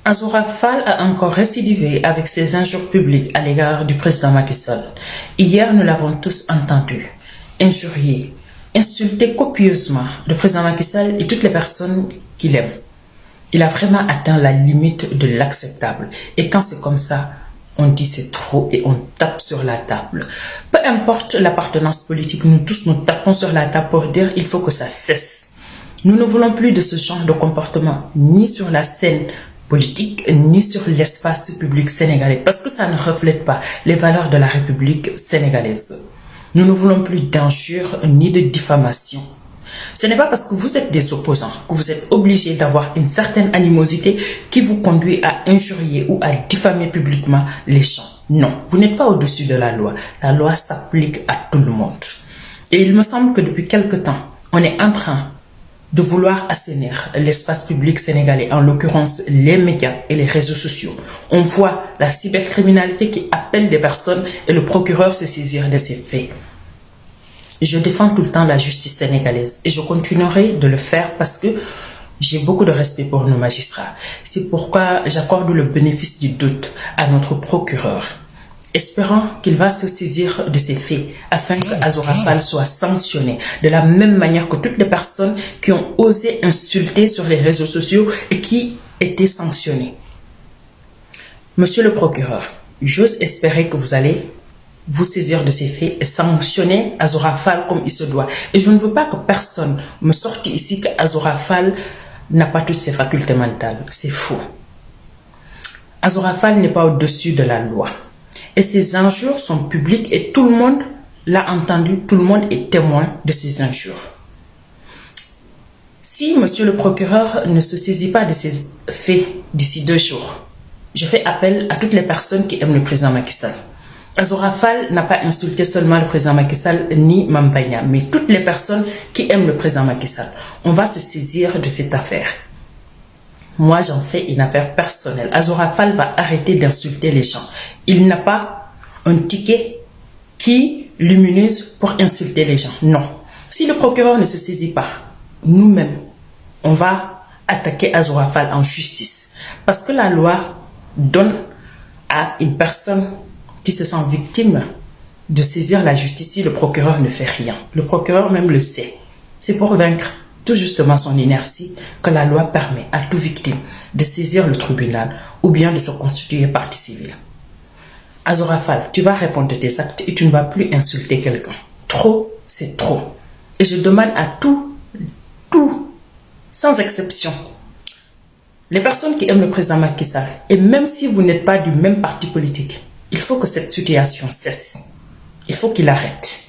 Azoura Fall a encore récidivé avec ses injures publiques à l'égard du président Macky Sall. Hier, nous l'avons tous entendu injurier, insulter copieusement le président Macky Sall et toutes les personnes qu'il aime. Il a vraiment atteint la limite de l'acceptable. Et quand c'est comme ça, on dit c'est trop et on tape sur la table. Peu importe l'appartenance politique, nous tous nous tapons sur la table pour dire il faut que ça cesse. Nous ne voulons plus de ce genre de comportement, ni sur la scène politique, ni sur l'espace public sénégalais, parce que ça ne reflète pas les valeurs de la République sénégalaise. Nous ne voulons plus d'injures ni de diffamation. Ce n'est pas parce que vous êtes des opposants que vous êtes obligés d'avoir une certaine animosité qui vous conduit à injurier ou à diffamer publiquement les gens. Non, vous n'êtes pas au-dessus de la loi. La loi s'applique à tout le monde. Et il me semble que depuis quelque temps, on est en train de vouloir assainir l'espace public sénégalais, en l'occurrence les médias et les réseaux sociaux. On voit la cybercriminalité qui appelle des personnes et le procureur se saisir de ces faits. Je défends tout le temps la justice sénégalaise et je continuerai de le faire parce que j'ai beaucoup de respect pour nos magistrats. C'est pourquoi j'accorde le bénéfice du doute à notre procureur, espérant qu'il va se saisir de ces faits afin que Azoura Fall soit sanctionné de la même manière que toutes les personnes qui ont osé insulter sur les réseaux sociaux et qui étaient sanctionnées. Monsieur le procureur, j'ose espérer que vous allez vous saisir de ces faits et sanctionner Azoura Fall comme il se doit. Et je ne veux pas que personne me sorte ici que Azoura Fall n'a pas toutes ses facultés mentales. C'est faux. Azoura Fall n'est pas au-dessus de la loi. Et ces injures sont publiques et tout le monde l'a entendu, tout le monde est témoin de ces injures. Si monsieur le procureur ne se saisit pas de ces faits d'ici 2 jours, je fais appel à toutes les personnes qui aiment le président Macky Sall. Azoura Fall n'a pas insulté seulement le président Macky Sall ni Mame Mbaye Niang, mais toutes les personnes qui aiment le président Macky Sall. On va se saisir de cette affaire. Moi, j'en fais une affaire personnelle. Azoura Fall va arrêter d'insulter les gens. Il n'a pas un ticket qui l'immunise pour insulter les gens. Non. Si le procureur ne se saisit pas, nous-mêmes, on va attaquer Azoura Fall en justice. Parce que la loi donne à une personne qui se sent victime de saisir la justice si le procureur ne fait rien. Le procureur même le sait. C'est pour vaincre tout justement son inertie que la loi permet à toute victime de saisir le tribunal ou bien de se constituer partie civile. Azoura Fall, tu vas répondre de tes actes et tu ne vas plus insulter quelqu'un. Trop, c'est trop. Et je demande à tout, sans exception, les personnes qui aiment le président Macky Sall, et même si vous n'êtes pas du même parti politique, il faut que cette situation cesse. Il faut qu'il arrête.